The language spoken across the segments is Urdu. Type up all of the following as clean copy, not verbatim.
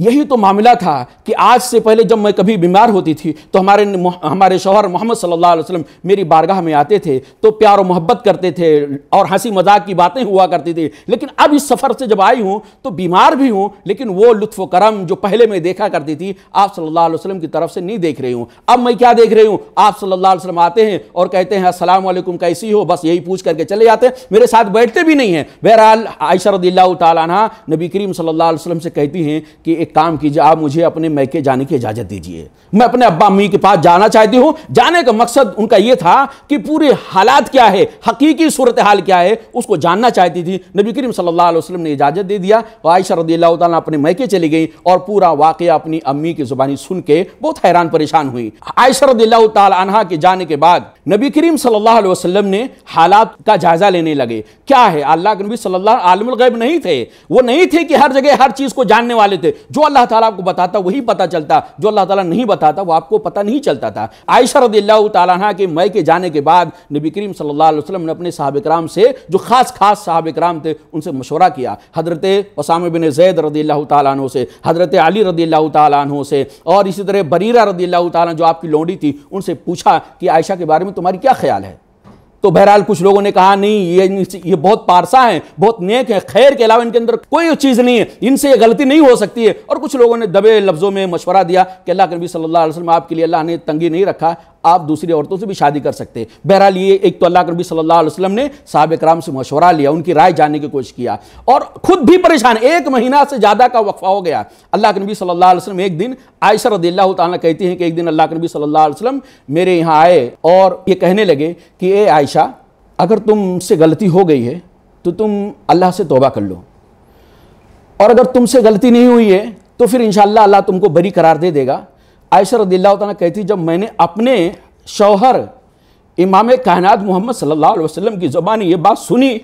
یہی تو معاملہ تھا کہ آج سے پہلے جب میں کبھی بیمار ہوتی تھی تو ہمارے شوہر محمد صلی اللہ علیہ وسلم میری بارگاہ میں آتے تھے تو پیار و محبت کرتے تھے اور ہنسی مذاق کی باتیں ہوا کرتی تھی، لیکن اب اس سفر سے جب آئی ہوں تو بیمار بھی ہوں، لیکن وہ لطف و کرم جو پہلے میں دیکھا کرتی تھی آپ صلی اللہ علیہ وسلم کی طرف سے نہیں دیکھ رہی ہوں۔ اب میں کیا دیکھ رہی ہوں؟ آپ صلی اللہ علیہ وسلم آتے ہیں اور کہتے ہیں السلام علیکم کیسی ہو، بس یہی پوچھ کر کے چلے جاتے ہیں، میرے ساتھ بیٹھتے بھی نہیں ہیں۔ بہرحال عائشہ رضی اللہ تعالیٰ عنہ نبی کریم صلی اللہ علیہ وسلم سے کہتی ہیں کہ ایک کام کیجیے، آپ مجھے اپنے میکے جانے کی اجازت دیجیے، میں اپنے ابا امی کے پاس جانا چاہتی ہوں۔ جانے کا مقصد ان کا یہ تھا کہ پورے حالات کیا ہے، حقیقی صورتحال کیا ہے، اس کو جاننا چاہتی تھی۔ نبی کریم صلی اللہ علیہ وسلم نے اجازت دے دیا اور عائشہ رضی اللہ تعالیٰ اپنے میکے چلی گئی اور پورا واقعہ اپنی امی کی زبانی سن کے بہت حیران پریشان ہوئی۔ عائشہ رضی اللہ تعالیٰ عنہ کے جانے کے بعد نبی کریم صلی اللہ علیہ وسلم نے حالات کا جائزہ لینے لگے۔ کیا ہے، اللہ کے نبی صلی اللہ علیہ وسلم عالم الغیب نہیں تھے، وہ نہیں تھے کہ ہر جگہ ہر چیز کو جاننے والے تھے، جو اللہ تعالیٰ آپ کو بتاتا وہی پتہ چلتا، جو اللہ تعالیٰ نہیں بتاتا وہ آپ کو پتہ نہیں چلتا تھا۔ عائشہ رضی اللہ تعالیٰ عنہ کے میکے جانے کے بعد نبی کریم صلی اللہ علیہ وسلم نے اپنے صحابہ کرام سے، جو خاص صحابہ کرام تھے، ان سے مشورہ کیا، حضرت اسامہ بن زید رضی اللہ تعالیٰ عنہ سے، حضرت علی رضی اللہ تعالیٰ عنہ سے، اور اسی طرح بریرہ رضی اللہ تعالیٰ جو آپ کی لونڈی تھی، ان سے پوچھا کہ عائشہ کے بارے میں تمہاری کیا خیال ہے؟ تو بہرحال کچھ لوگوں نے کہا نہیں، یہ بہت پارسا ہیں، بہت نیک ہیں، خیر کے علاوہ ان کے اندر کوئی چیز نہیں ہے، ان سے یہ غلطی نہیں ہو سکتی ہے۔ اور کچھ لوگوں نے دبے لفظوں میں مشورہ دیا کہ اللہ کے نبی صلی اللہ علیہ وسلم آپ کے لیے اللہ نے تنگی نہیں رکھا، آپ دوسری عورتوں سے بھی شادی کر سکتے۔ بہرحال یہ ایک تو اللہ کے نبی صلی اللہ علیہ وسلم نے صحابہ کرام سے مشورہ لیا، ان کی رائے جاننے کی کوشش کیا اور خود بھی پریشان، 1 مہینہ سے زیادہ کا وقفہ ہو گیا۔ اللہ کے نبی صلی اللہ علیہ وسلم ایک دن، عائشہ رضی اللہ تعالیٰ کہتی ہیں کہ ایک دن اللہ کے نبی صلی اللہ علیہ وسلم میرے یہاں آئے اور یہ کہنے لگے کہ اے عائشہ، اگر تم سے غلطی ہو گئی ہے تو تم اللہ سے توبہ کر لو، اور اگر تم سے غلطی نہیں ہوئی ہے تو پھر انشاءاللہ اللہ تم کو بری قرار دے دے گا۔ عائشہ رضی اللہ تعالیٰ کہتی جب میں نے اپنے شوہر امام کائنات محمد صلی اللہ علیہ وسلم کی زبانی یہ بات سنی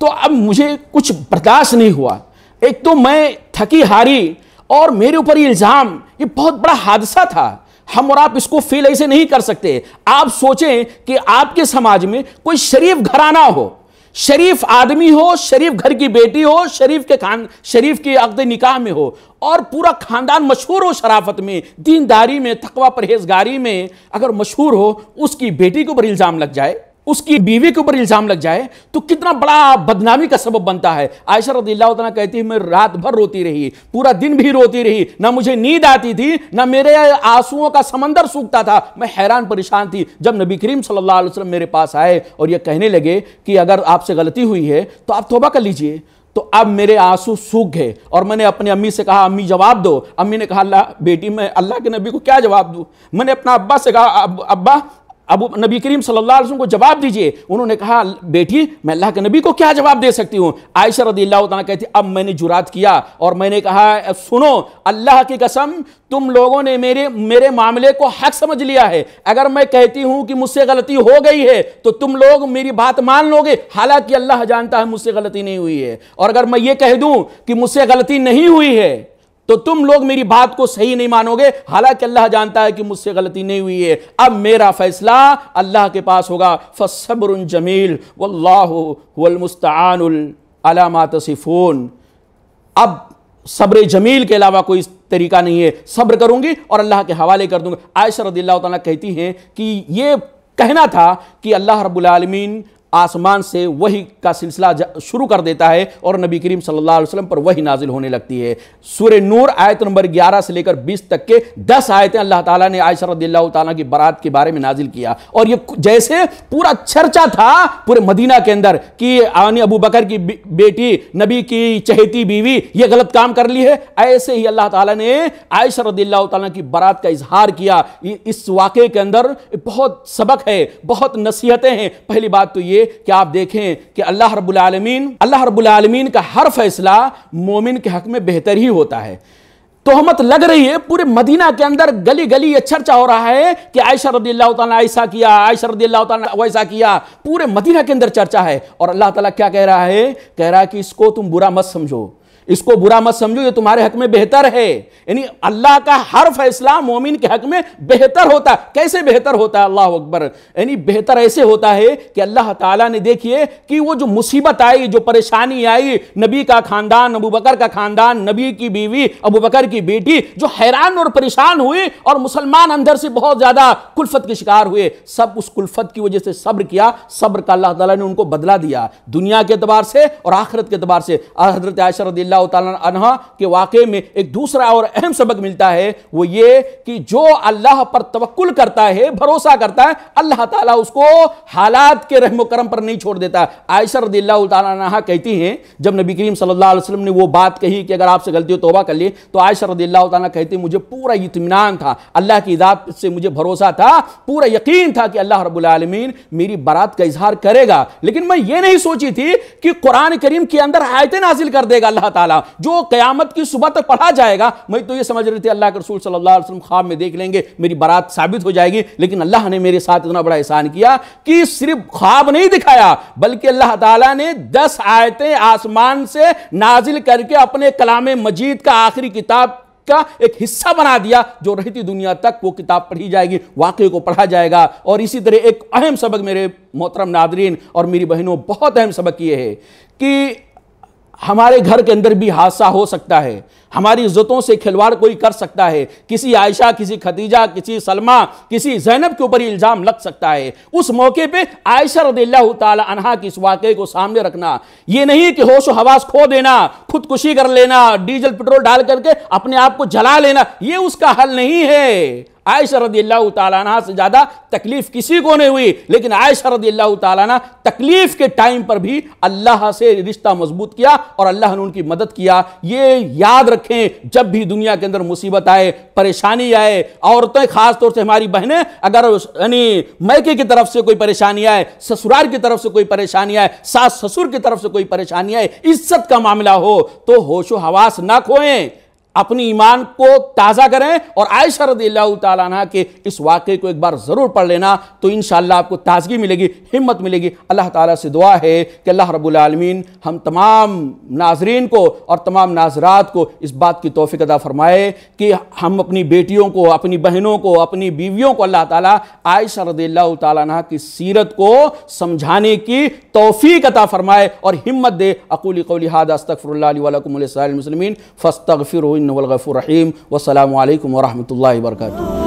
تو اب مجھے کچھ برداشت نہیں ہوا۔ ایک تو میں تھکی ہاری اور میرے اوپر یہ الزام، یہ بہت بڑا حادثہ تھا، ہم اور آپ اس کو فیل ایسے نہیں کر سکتے۔ آپ سوچیں کہ آپ کے سماج میں کوئی شریف گھرانہ ہو، شریف آدمی ہو، شریف گھر کی بیٹی ہو، شریف کی عقد نکاح میں ہو، اور پورا خاندان مشہور ہو شرافت میں، دینداری میں، تقوی پرہیزگاری میں، اگر مشہور ہو، اس کی بیٹی کے اوپر الزام لگ جائے، اس کی بیوی کے اوپر الزام لگ جائے تو کتنا بڑا بدنامی کا سبب بنتا ہے۔ عائشہ رضی اللہ تعالیٰ کہتی ہے میں رات بھر روتی رہی، پورا دن بھی روتی رہی، نہ مجھے نیند آتی تھی، نہ میرے آنسوؤں کا سمندر سوکھتا تھا، میں حیران پریشان تھی۔ جب نبی کریم صلی اللہ علیہ وسلم میرے پاس آئے اور یہ کہنے لگے کہ اگر آپ سے غلطی ہوئی ہے تو آپ توبہ کر لیجئے، تو اب میرے آنسو سوکھ گئے اور میں نے اپنی امی سے کہا امی جواب دو۔ امی نے کہا اللہ بیٹی میں اللہ کے نبی کو کیا جواب دوں؟ میں نے اپنا ابا سے کہا ابا ابو نبی کریم صلی اللہ علیہ وسلم کو جواب دیجئے۔ انہوں نے کہا بیٹی میں اللہ کے نبی کو کیا جواب دے سکتی ہوں؟ عائشہ رضی اللہ تعالیٰ کہتی اب میں نے جرات کیا اور میں نے کہا سنو اللہ کی قسم تم لوگوں نے میرے معاملے کو حق سمجھ لیا ہے، اگر میں کہتی ہوں کہ مجھ سے غلطی ہو گئی ہے تو تم لوگ میری بات مان لو گے، حالانکہ اللہ جانتا ہے مجھ سے غلطی نہیں ہوئی ہے، اور اگر میں یہ کہہ دوں کہ مجھ سے غلطی نہیں ہوئی ہے تو تم لوگ میری بات کو صحیح نہیں مانو گے، حالانکہ اللہ جانتا ہے کہ مجھ سے غلطی نہیں ہوئی ہے۔ اب میرا فیصلہ اللہ کے پاس ہوگا، فَصَبْرٌ جَمِيلٌ وَاللَّهُ هُوَ الْمُسْتَعَانُ عَلَى مَا تَصِفُونَ۔ اب صبر جمیل کے علاوہ کوئی طریقہ نہیں ہے، صبر کروں گی اور اللہ کے حوالے کر دوں گا۔ عائشہ رضی اللہ تعالیٰ کہتی ہیں کہ یہ کہنا تھا کہ اللہ رب العالمین آسمان سے وحی کا سلسلہ شروع کر دیتا ہے اور نبی کریم صلی اللہ علیہ وسلم پر وحی نازل ہونے لگتی ہے۔ سورہ نور آیت نمبر 11 سے لے کر 20 تک کے 10 آیتیں اللہ تعالیٰ نے عائشہ رضی اللہ تعالیٰ کی برات کے بارے میں نازل کیا، اور یہ جیسے پورا چرچا تھا پورے مدینہ کے اندر کہ ابو بکر کی بیٹی نبی کی چہیتی بیوی یہ غلط کام کر لی ہے، ایسے ہی اللہ تعالیٰ نے عائشہ رضی اللہ تعالیٰ کی برات کا اظہار کیا۔ اس واقعے کے اندر بہت سبق ہے، بہت نصیحتیں ہیں۔ پہلی بات تو یہ کہ آپ دیکھیں کہ اللہ رب العالمین کا ہر فیصلہ مومن کے حق میں بہتر ہی ہوتا ہے۔ تہمت لگ رہی ہے پورے مدینہ کے اندر، گلی گلی یہ چرچا ہو رہا ہے کہ عائشہ رضی اللہ تعالیٰ ایسا کیا، عائشہ رضی اللہ تعالیٰ ویسا کیا، پورے مدینہ کے اندر چرچا ہے، اور اللہ تعالیٰ کیا کہہ رہا ہے؟ کہہ رہا ہے کہ اس کو تم برا مت سمجھو، اس کو برا مت سمجھو، یہ تمہارے حق میں بہتر ہے. یعنی اللہ کا ہر فیصلہ مومن کے حق میں بہتر ہوتا ہے. کیسے بہتر ہوتا ہے؟ اللہ اکبر. یعنی بہتر ایسے ہوتا ہے کہ اللہ تعالیٰ نے دیکھیے کہ وہ جو مصیبت آئی، جو پریشانی آئی، نبی کا خاندان، ابو بکر کا خاندان، نبی کی بیوی، ابو بکر کی بیٹی جو حیران اور پریشان ہوئی اور مسلمان اندر سے بہت زیادہ کلفت کے شکار ہوئے، سب اس کلفت کی وجہ سے صبر کیا. صبر کا اللہ تعالیٰ نے ان کو بدلہ دیا دنیا کے اعتبار سے اور آخرت کے اعتبار سے. حضرت عائشہ رضی اللہ تعالیٰ عنہا کے واقعے میں ایک دوسرا اور اہم سبق ملتا ہے، وہ یہ کہ جو اللہ پر توکل کرتا ہے، بھروسہ کرتا ہے، اللہ تعالیٰ اس کو حالات کے رحم و کرم پر نہیں چھوڑ دیتا. عائشہ رضی اللہ تعالیٰ عنہا کہتی ہیں جب نبی کریم صلی اللہ علیہ وسلم نے وہ بات کہی کہ اگر آپ سے غلطی ہو توبہ کر لیے، تو عائشہ رضی اللہ تعالیٰ کہتی مجھے پورا اطمینان تھا، اللہ کی ذات سے مجھے بھروسہ تھا، پورا یقین تھا کہ اللہ رب العالمین میری برات کا اظہار کرے گا. لیکن میں یہ نہیں سوچی تھی کہ قرآن کریم کے اندر آیتیں نازل کر دے گا اللہ تعالیٰ جو قیامت کی صبح تک پڑھا جائے گا. میں تو یہ سمجھ رہی تھی اللہ کے رسول صلی اللہ علیہ وسلم خواب میں دیکھ لیں گے، میری برات ثابت ہو جائے گی. لیکن اللہ نے میرے ساتھ اتنا بڑا احسان کیا کہ صرف خواب نہیں دکھایا، بلکہ اللہ تعالیٰ نے 10 آیتیں آسمان سے نازل کر کے اپنے کلام مجید کا آخری کتاب کا ایک حصہ بنا دیا، جو رہتی دنیا تک وہ کتاب پڑھی جائے گی، واقعے کو پڑھا جائے گا. اور اسی طرح ایک اہم سبق میرے محترم ناظرین اور میری بہنوں، بہت اہم سبق یہ ہے کہ ہمارے گھر کے اندر بھی حادثہ ہو سکتا ہے، ہماری عزتوں سے کھلواڑ کوئی کر سکتا ہے، کسی عائشہ، کسی خدیجہ، کسی سلمہ، کسی زینب کے اوپر الزام لگ سکتا ہے. اس موقع پہ عائشہ رضی اللہ تعالی عنہا کی اس واقعے کو سامنے رکھنا، یہ نہیں کہ ہوش و حواس کھو دینا، خودکشی کر لینا، ڈیزل پٹرول ڈال کر کے اپنے آپ کو جلا لینا، یہ اس کا حل نہیں ہے. عائشہ رضی اللہ تعالیٰ عنہ سے زیادہ تکلیف کسی کو نہیں ہوئی، لیکن عائشہ رضی اللہ تعالیٰ عنہ تکلیف کے ٹائم پر بھی اللہ سے رشتہ مضبوط کیا اور اللہ نے ان کی مدد کیا. یہ یاد رکھیں، جب بھی دنیا کے اندر مصیبت آئے، پریشانی آئے، عورتیں خاص طور سے ہماری بہنیں اگر یعنی میکے کی طرف سے کوئی پریشانی آئے، سسرال کی طرف سے کوئی پریشانی آئے، ساس سسر کی طرف سے کوئی پریشانی آئے، عزت کا معاملہ ہو تو ہوش و حواس نہ کھوئیں، اپنی ایمان کو تازہ کریں اور عائشہ رضی اللہ تعالیٰ عنہ کے اس واقعے کو ایک بار ضرور پڑھ لینا تو انشاءاللہ آپ کو تازگی ملے گی، ہمت ملے گی. اللہ تعالیٰ سے دعا ہے کہ اللہ رب العالمین ہم تمام ناظرین کو اور تمام ناظرات کو اس بات کی توفیق عطا فرمائے کہ ہم اپنی بیٹیوں کو، اپنی بہنوں کو، اپنی بیویوں کو اللہ تعالیٰ عائشہ رضی اللہ تعالیٰ عنہ کی سیرت کو سمجھانے کی توفیق عطا فرمائے اور ہمت دے. اقول قولی ھذا استغفر اللہ لی ولکم ولسائر المسلمین فاستغفروہ انہ هو الغفور الرحیم. والسلام علیکم ورحمۃ اللہ وبرکاتہ.